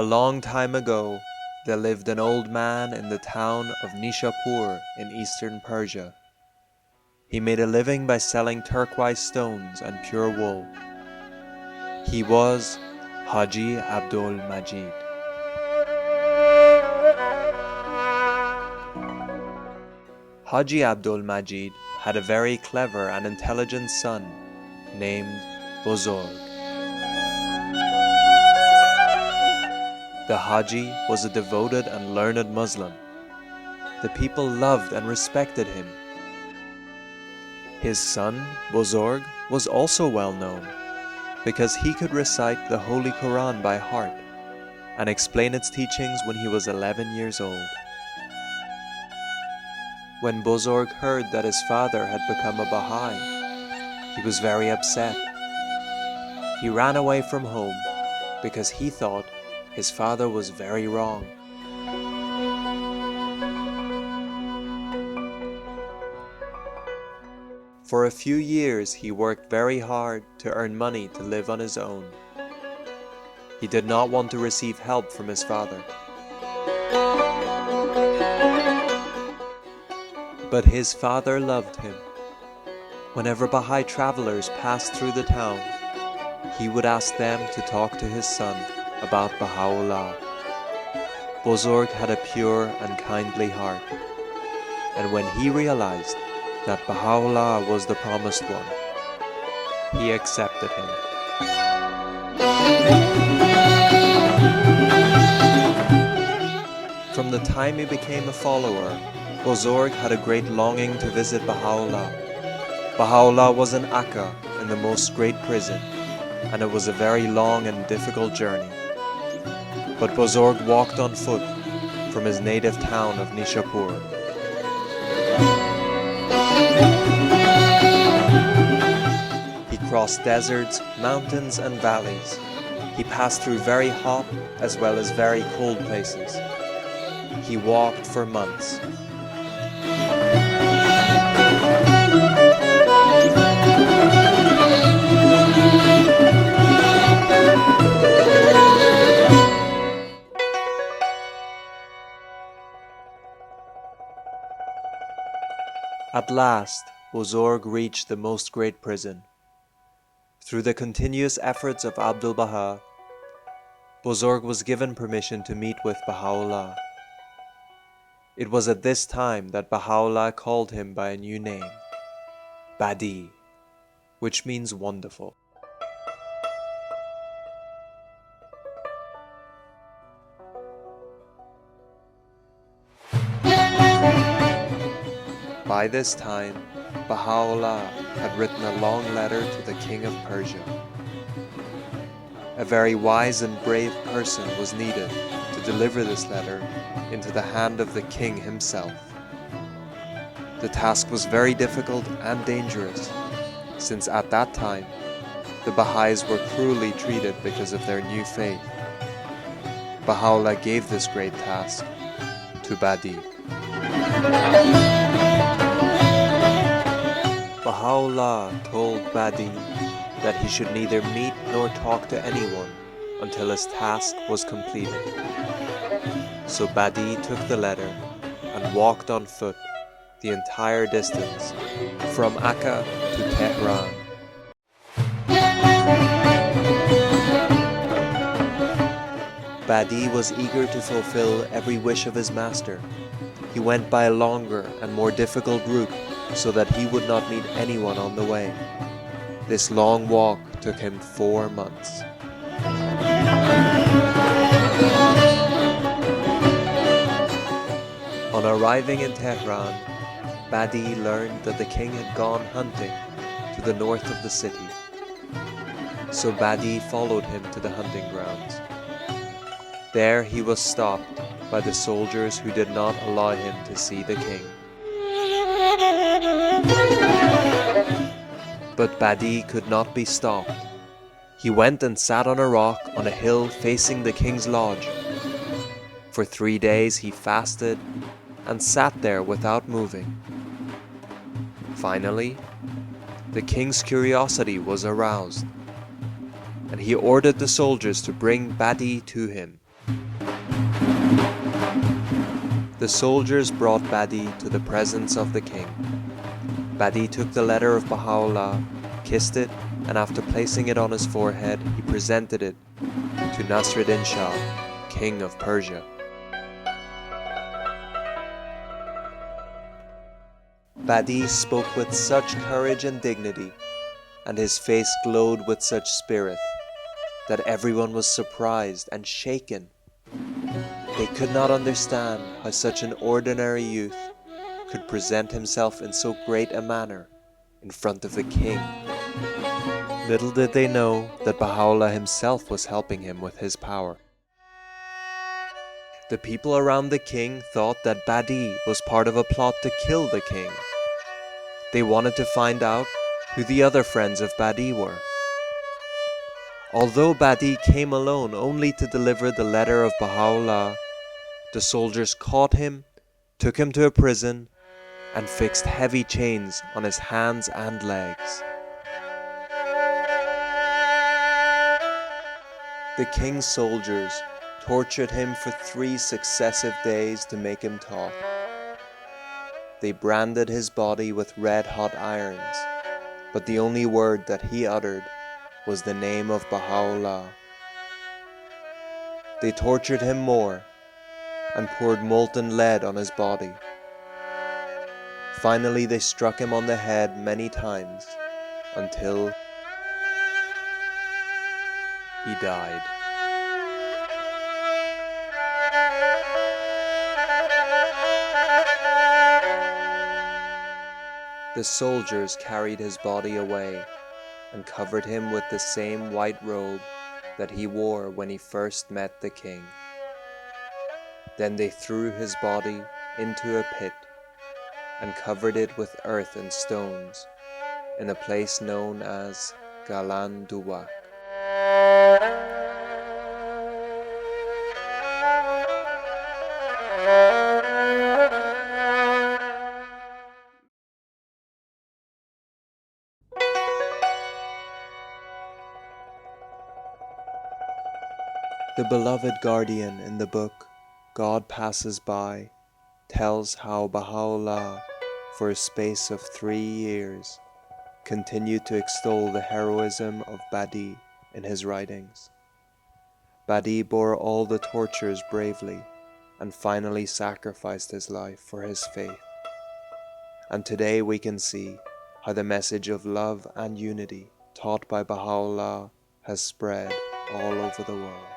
long time ago, there lived an old man in the town of Nishapur in eastern Persia. He made a living by selling turquoise stones and pure wool. He was Haji Abdul Majid. Haji Abdul Majid had a very clever and intelligent son named Buzurg. The Haji was a devoted and learned Muslim. The people loved and respected him. His son, Buzurg, was also well known because he could recite the Holy Quran by heart and explain its teachings when he was 11 years old. When Buzurg heard that his father had become a Baha'i, he was very upset. He ran away from home because he thought his father was very wrong. For a few years he worked very hard to earn money to live on his own. He did not want to receive help from his father. But his father loved him. Whenever Baha'i travelers passed through the town, he would ask them to talk to his son about Baha'u'llah. Buzurg had a pure and kindly heart, and when he realized that Baha'u'llah was the promised one, he accepted him. From the time he became a follower, Buzurg had a great longing to visit Baha'u'llah. Baha'u'llah was in Akka, in the most great prison, and it was a very long and difficult journey. But Buzurg walked on foot from his native town of Nishapur. He crossed deserts, mountains and valleys. He passed through very hot as well as very cold places. He walked for months. At last, Buzurg reached the most great prison. Through the continuous efforts of Abdul Baha, Buzurg was given permission to meet with Baha'u'llah. It was at this time that Baha'u'llah called him by a new name, Badi, which means wonderful. By this time, Baha'u'llah had written a long letter to the king of Persia. A very wise and brave person was needed to deliver this letter into the hand of the king himself. The task was very difficult and dangerous, since at that time, the Baha'is were cruelly treated because of their new faith. Baha'u'llah gave this great task to Badi. Baha'u'llah told Badi that he should neither meet nor talk to anyone until his task was completed. So Badi took the letter and walked on foot the entire distance from Akka to Tehran. Badi was eager to fulfill every wish of his master. He went by a longer and more difficult route so that he would not meet anyone on the way. This long walk took him 4 months. On arriving in Tehran, Badi learned that the king had gone hunting to the north of the city. So Badi followed him to the hunting grounds. There he was stopped by the soldiers who did not allow him to see the king. But Badi could not be stopped. He went and sat on a rock on a hill facing the king's lodge. For 3 days he fasted and sat there without moving. Finally, the king's curiosity was aroused, and he ordered the soldiers to bring Badi to him. The soldiers brought Badi to the presence of the king. Badi took the letter of Baha'u'llah, kissed it, and after placing it on his forehead, he presented it to Nasruddin Shah, king of Persia. Badi spoke with such courage and dignity, and his face glowed with such spirit, that everyone was surprised and shaken. They could not understand how such an ordinary youth could present himself in so great a manner in front of the king. Little did they know that Baha'u'llah himself was helping him with his power. The people around the king thought that Badi was part of a plot to kill the king. They wanted to find out who the other friends of Badi were. Although Badi came alone only to deliver the letter of Baha'u'llah, the soldiers caught him, took him to a prison, and fixed heavy chains on his hands and legs. The king's soldiers tortured him for 3 successive days to make him talk. They branded his body with red-hot irons, but the only word that he uttered was the name of Baha'u'llah. They tortured him more and poured molten lead on his body. Finally, they struck him on the head many times until he died. The soldiers carried his body away and covered him with the same white robe that he wore when he first met the king. Then they threw his body into a pit and covered it with earth and stones in a place known as Galan Duwak. The beloved guardian in the book God Passes By tells how Baha'u'llah, for a space of 3 years, continued to extol the heroism of Badi in his writings. Badi bore all the tortures bravely and finally sacrificed his life for his faith. And today we can see how the message of love and unity taught by Baha'u'llah has spread all over the world.